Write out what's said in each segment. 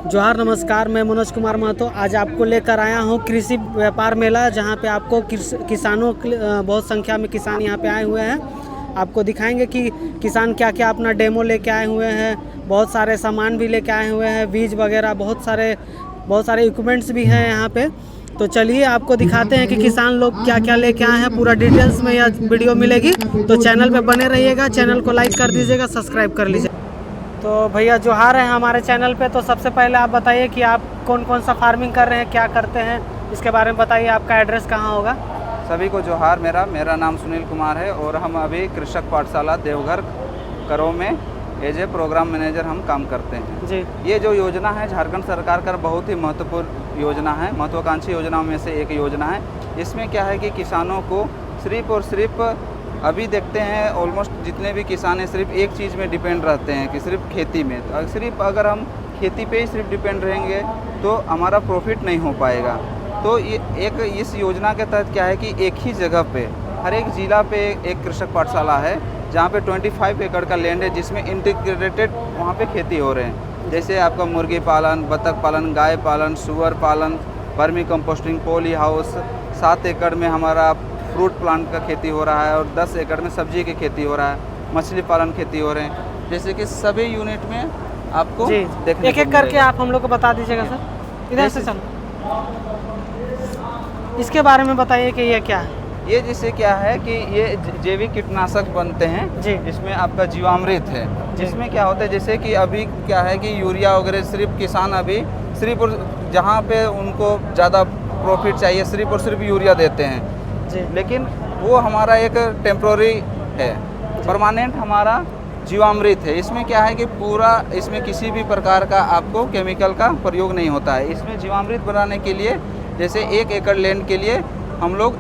जोहार नमस्कार, मैं मनोज कुमार महतो आज आपको लेकर आया हूँ कृषि व्यापार मेला, जहाँ पे आपको किसानों बहुत संख्या में किसान यहाँ पे आए हुए हैं। आपको दिखाएंगे कि किसान क्या क्या अपना डेमो लेके आए हुए हैं। बहुत सारे सामान भी लेके आए हुए हैं, बीज वगैरह, बहुत सारे इक्विपमेंट्स भी हैं यहाँ पे। तो चलिए आपको दिखाते हैं कि किसान लोग क्या क्या लेके आए हैं। पूरा डिटेल्स में यह वीडियो मिलेगी, तो चैनल पे बने रहिएगा। चैनल को लाइक कर दीजिएगा, सब्सक्राइब कर लीजिए। तो भैया जोहार है हमारे चैनल पे। तो सबसे पहले आप बताइए कि आप कौन कौन सा फार्मिंग कर रहे हैं, क्या करते हैं, इसके बारे में बताइए। आपका एड्रेस कहाँ होगा? सभी को जोहार। मेरा नाम सुनील कुमार है और हम अभी कृषक पाठशाला देवघर करो में एज ए प्रोग्राम मैनेजर हम काम करते हैं जी। ये जो योजना है झारखंड सरकार का बहुत ही महत्वपूर्ण योजना है, महत्वाकांक्षी योजनाओं में से एक योजना है। इसमें क्या है कि किसानों को सिर्फ और सिर्फ अभी देखते हैं ऑलमोस्ट जितने भी किसान हैं सिर्फ एक चीज़ में डिपेंड रहते हैं कि सिर्फ खेती में। तो सिर्फ अगर हम खेती पे ही सिर्फ डिपेंड रहेंगे तो हमारा प्रॉफिट नहीं हो पाएगा। तो ये इस योजना के तहत क्या है कि एक ही जगह पे हर एक ज़िला पे एक कृषक पाठशाला है, जहाँ पे 25 एकड़ का लैंड है, जिसमें इंटीग्रेटेड वहाँ पे खेती हो रहे हैं। जैसे आपका मुर्गी पालन, बतख पालन, गाय पालन, सुअर पालन, वर्मी कंपोस्टिंग, पॉली हाउस। 7 एकड़ में हमारा फ्रूट प्लांट का खेती हो रहा है और 10 एकड़ में सब्जी की खेती हो रहा है, मछली पालन खेती हो रहे हैं। जैसे कि सभी यूनिट में आपको देखने एक एक करके आप हम लोग को बता दीजिएगा सर। इधर से चलो, इसके बारे में बताइए कि ये क्या है। ये जैसे क्या है कि ये जैविक कीटनाशक बनते हैं जी। इसमें आपका जीवामृत है, जिसमें क्या होता है जैसे कि अभी क्या है कि यूरिया वगैरह सिर्फ किसान अभी सिर्फ और जहाँ पे उनको ज़्यादा प्रॉफिट चाहिए सिर्फ और सिर्फ यूरिया देते हैं जी। लेकिन वो हमारा एक टेम्प्रोरी है, परमानेंट हमारा जीवामृत है। इसमें क्या है कि पूरा इसमें किसी भी प्रकार का आपको केमिकल का प्रयोग नहीं होता है। इसमें जीवामृत बनाने के लिए जैसे 1 एकड़ लैंड के लिए हम लोग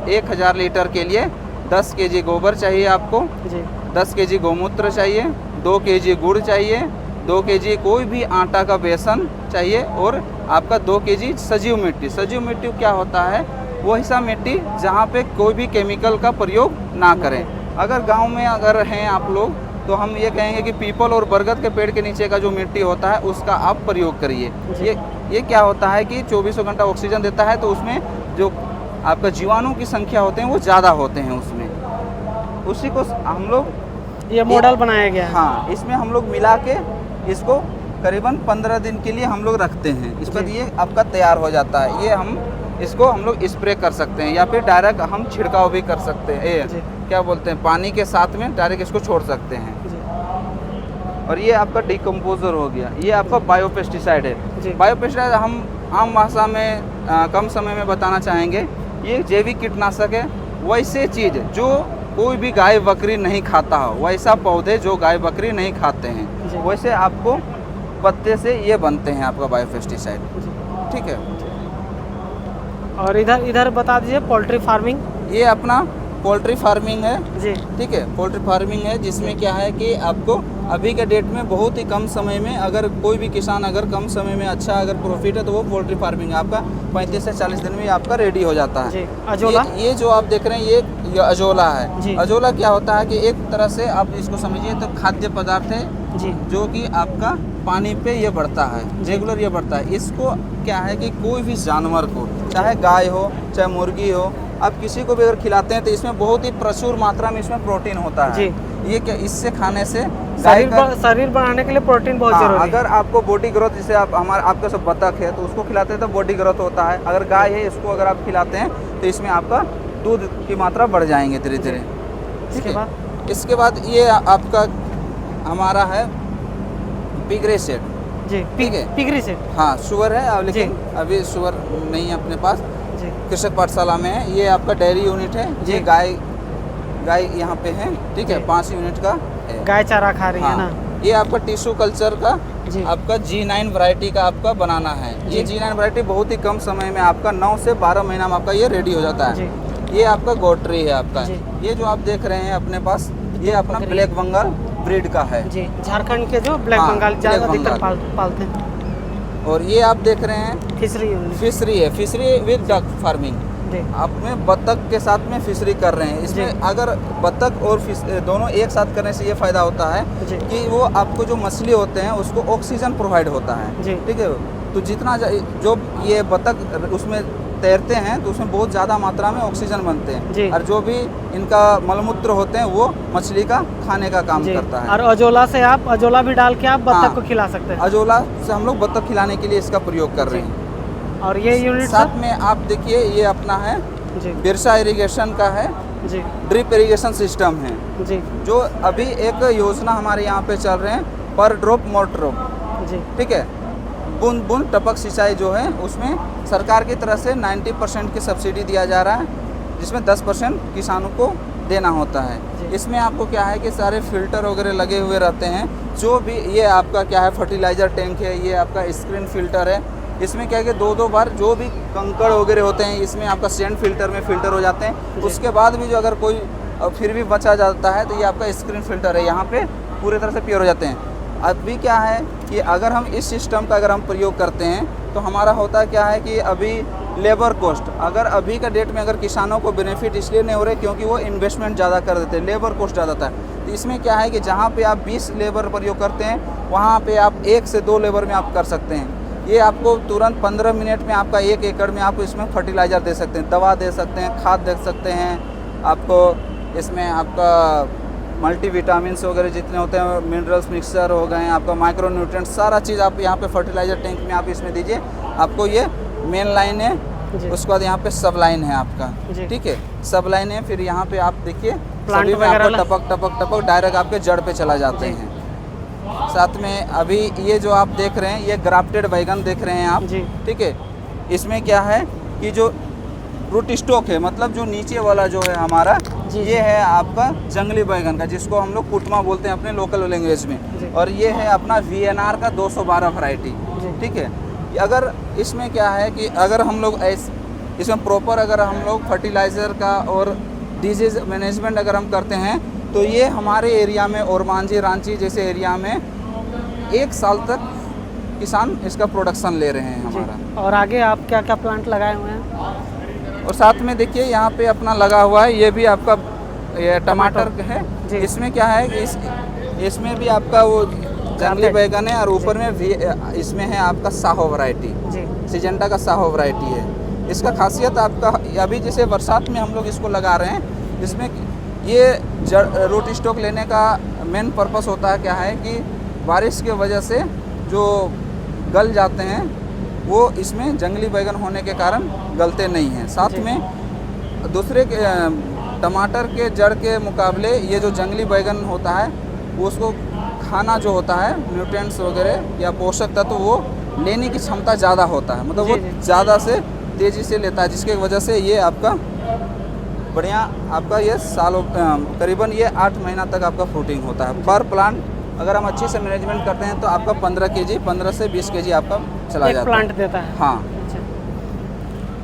1000 लीटर के लिए 10 केजी गोबर चाहिए आपको जी। 10 केजी गौमूत्र चाहिए, 2 केजी गुड़ चाहिए, 2 केजी कोई भी आटा का बेसन चाहिए और आपका 2 केजी सजीव मिट्टी। सजीव मिट्टी क्या होता है? वो ऐसा मिट्टी जहाँ पे कोई भी केमिकल का प्रयोग ना करें। अगर गांव में अगर हैं आप लोग तो हम ये कहेंगे कि पीपल और बरगद के पेड़ के नीचे का जो मिट्टी होता है उसका आप प्रयोग करिए। ये क्या होता है कि 24 घंटा ऑक्सीजन देता है, तो उसमें जो आपका जीवाणु की संख्या होते हैं वो ज़्यादा होते हैं उसमें। उसी को हम लोग ये मॉडल बनाया गया है। हाँ, इसमें हम लोग मिला के इसको करीबन 15 दिन के लिए हम लोग रखते हैं। इस पर ये आपका तैयार हो जाता है। ये इसको हम लोग स्प्रे कर सकते हैं या फिर डायरेक्ट हम छिड़काव भी कर सकते हैं। क्या बोलते हैं, पानी के साथ में डायरेक्ट इसको छोड़ सकते हैं। और ये आपका डिकम्पोजर हो गया। ये आपका बायोपेस्टिसाइड है। बायोपेस्टिसाइड हम आम भाषा में कम समय में बताना चाहेंगे, ये जैविक कीटनाशक है। वैसे चीज़ जो कोई भी गाय बकरी नहीं खाता हो, वैसा पौधे जो गाय बकरी नहीं खाते हैं, वैसे आपको पत्ते से ये बनते हैं आपका बायोपेस्टिसाइड। ठीक है। और इधर बता दीजिए पोल्ट्री फार्मिंग। ये अपना पोल्ट्री फार्मिंग है जी। ठीक है, पोल्ट्री फार्मिंग है, जिसमें क्या है कि आपको अभी के डेट में बहुत ही कम समय में अगर कोई भी किसान अगर कम समय में अच्छा अगर प्रॉफिट है तो वो पोल्ट्री फार्मिंग आपका 35 से 40 दिन में आपका रेडी हो जाता है। अजोला ये जो आप देख रहे हैं ये अजोला है। अजोला क्या होता है कि एक तरह से आप इसको समझिए तो खाद्य पदार्थ है जी, जो कि आपका पानी पे ये बढ़ता है, रेगुलर ये बढ़ता है। इसको क्या है कि कोई भी जानवर को, चाहे गाय हो चाहे मुर्गी हो, आप किसी को भी अगर खिलाते हैं तो इसमें बहुत ही प्रचुर मात्रा में इसमें प्रोटीन होता है जी। ये क्या इससे खाने से शरीर बनाने के लिए प्रोटीन बहुत जरूरी है। अगर आपको बॉडी ग्रोथ, जैसे आपका सब बतख है तो उसको खिलाते हैं तो बॉडी ग्रोथ होता है। अगर गाय है इसको अगर आप खिलाते हैं तो इसमें आपका दूध की मात्रा बढ़ जाएंगे धीरे धीरे। इसके बाद ये आपका हमारा है पिगरेसेट जी। ठीक है, पिगरेसेट। हाँ, शुगर है लेकिन अभी शुगर नहीं है अपने पास, कृषक पाठशाला में है। ये आपका डेयरी यूनिट है। ये गाय यहाँ पे है ठीक है, 5 यूनिट का है। गाय चारा खा रही है ना। ये आपका टिश्यू कल्चर का आपका G9 वैरायटी का आपका बनाना है। ये G9 वैरायटी बहुत ही कम समय में आपका 9 से 12 महीना में आपका ये रेडी हो जाता है। ये आपका गोट्री है आपका। ये जो आप देख रहे हैं अपने पास, ये अपना ब्लैक बंगाल ब्रीड का है जी। झारखंड के जो ब्लैक बंगाल अधिकतर पालते हैं। और ये आप देख रहे हैं फिशरी है, फिशरी विद डक फार्मिंग। जी आप में बत्तख के साथ में फिशरी कर रहे हैं। इसमें अगर बत्तख और फिश दोनों एक साथ करने से ये फ़ायदा होता है जी कि वो आपको जो मछली होते हैं उसको ऑक्सीजन प्रोवाइड होता है। जी ठीक है, तो जितना जो ये बत्तख उसमें तैरते हैं तो उसमें बहुत ज़्यादा मात्रा में ऑक्सीजन बनते जी। हैं और जो भी इनका मलमूत्र होते हैं वो मछली का खाने का काम जी। करता है। और अजोला से आप अजोला भी डाल के आप बत्तख हाँ। को खिला सकते हैं। अजोला से हम लोग बत्तख खिलाने के लिए इसका प्रयोग कर रहे हैं। और ये यूनिट साथ में आप देखिए ये अपना है जी बिरसा इरिगेशन का है, जी ड्रिप इरिगेशन सिस्टम है, जी जो अभी एक योजना हमारे यहाँ पे चल रहे हैं पर ड्रॉप मोर ड्रॉप। जी ठीक है, बूंद बूंद टपक सिंचाई जो है उसमें सरकार की तरफ से 90% की सब्सिडी दिया जा रहा है, जिसमें 10% किसानों को देना होता है। जी। इसमें आपको क्या है कि सारे फिल्टर वगैरह लगे हुए रहते हैं, जो भी ये आपका क्या है फर्टिलाइज़र टैंक है, ये आपका स्क्रीन फिल्टर है। इसमें क्या है कि दो बार जो भी कंकड़ वगैरह होते हैं इसमें आपका सैंड फिल्टर में फ़िल्टर हो जाते हैं। जी। उसके बाद भी जो अगर कोई फिर भी बचा जाता है तो ये आपका स्क्रीन फिल्टर है, यहाँ पे पूरी तरह से प्योर हो जाते हैं। अभी क्या है कि अगर हम इस सिस्टम का अगर हम प्रयोग करते हैं तो हमारा होता क्या है कि अभी लेबर कॉस्ट, अगर अभी का डेट में अगर किसानों को बेनिफिट इसलिए नहीं हो रहे क्योंकि वो इन्वेस्टमेंट ज़्यादा कर देते हैं, लेबर कॉस्ट ज़्यादा था। तो इसमें क्या है कि जहाँ पे आप 20 लेबर प्रयोग करते हैं वहाँ पे आप 1 से 2 लेबर में आप कर सकते हैं। ये आपको तुरंत 15 मिनट में आपका 1 एकड़ में आप इसमें फर्टिलाइज़र दे सकते हैं, दवा दे सकते हैं, खाद दे सकते हैं। आपको इसमें आपका मल्टीविटामिन्स वगैरह जितने होते हैं, मिनरल्स मिक्सचर हो गए, आपका माइक्रो न्यूट्रिएंट्स, सारा चीज़ आप यहाँ पे फर्टिलाइज़र टैंक में आप इसमें दीजिए। आपको ये मेन लाइन है, जी। उसके बाद यहाँ पे सब लाइन है आपका। जी। ठीक है, सब लाइन है, फिर यहाँ पे आप देखिए प्लांट सभी में वगैरह आपको टपक टपक टपक डायरेक्ट आपके जड़ पे चला जाते जी। हैं। साथ में अभी ये जो आप देख रहे हैं ये ग्राफ्टेड बैगन देख रहे हैं आप। जी। ठीक है, इसमें क्या है कि जो रूट स्टॉक है, मतलब जो नीचे वाला जो है हमारा, जी। ये है आपका जंगली बैगन का, जिसको हम लोग कुटमा बोलते हैं अपने लोकल लैंग्वेज जी। में, और ये है अपना VNR का 212 वैरायटी। जी। ठीक है, अगर इसमें क्या है कि अगर हम लोग इसमें प्रॉपर अगर हम लोग फर्टिलाइज़र का और डिजीज़ मैनेजमेंट अगर हम करते हैं तो ये हमारे एरिया में और मांझी रांची जैसे एरिया में 1 साल तक किसान इसका प्रोडक्शन ले रहे हैं हमारा। और आगे आप क्या क्या प्लांट लगाए हुए हैं? और साथ में देखिए यहाँ पे अपना लगा हुआ है, ये भी आपका ये टमाटर है। जी। इसमें क्या है कि इसमें भी आपका वो जंगली बैगन है और ऊपर में भी इसमें है आपका साहो वैरायटी, जी सिजेंटा का साहो वैरायटी है। इसका खासियत आपका अभी जैसे बरसात में हम लोग इसको लगा रहे हैं, इसमें ये रूट स्टॉक लेने का मेन पर्पस होता है क्या है कि बारिश की वजह से जो गल जाते हैं वो इसमें जंगली बैगन होने के कारण गलते नहीं हैं। साथ जी। में दूसरे टमाटर के जड़ के मुकाबले ये जो जंगली बैगन होता है वो उसको खाना जो होता है न्यूट्रिएंट्स वगैरह या पोषक तत्व वो लेने की क्षमता ज़्यादा होता है, मतलब जी, वो जी। ज़्यादा से तेज़ी से लेता है, जिसकी वजह से ये आपका बढ़िया आपका ये सालों करीबन ये 8 महीना तक आपका फ्रूटिंग होता है। पर प्लांट अगर हम अच्छे से मैनेजमेंट करते हैं तो आपका 15 केजी 15 से 20 केजी आपका चला एक जाता प्लांट देता है। हाँ। अच्छा।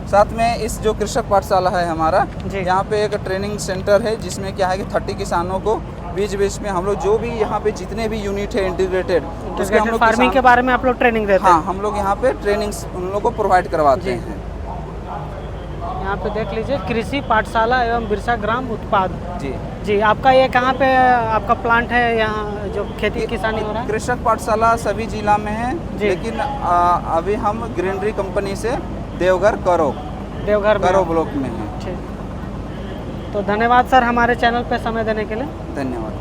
साथ में इस जो कृषक पाठशाला है हमारा, जी। यहाँ पे एक ट्रेनिंग सेंटर है जिसमें क्या है कि 30 किसानों को बीच बीच में हम लोग जो भी यहाँ पे जितने भी यूनिट है इंटीग्रेटेड उसके हम लोग फार्मिंग के बारे में आप लोग ट्रेनिंग देते हाँ हैं? हम लोग यहाँ पे ट्रेनिंग उन लोगों को प्रोवाइड करवाते जी। हैं। यहाँ पे देख लीजिए कृषि पाठशाला एवं बिरसा ग्राम उत्पाद। जी, जी, आपका ये कहाँ पे आपका प्लांट है यहाँ जो खेती किसानी हो रहा है? कृषक पाठशाला सभी जिला में है, जी। लेकिन अभी हम ग्रीनरी कंपनी से देवघर देवघर में? करो ब्लॉक में है। ठीक। तो धन्यवाद सर हमारे चैनल पे समय देने के लिए। धन्यवाद।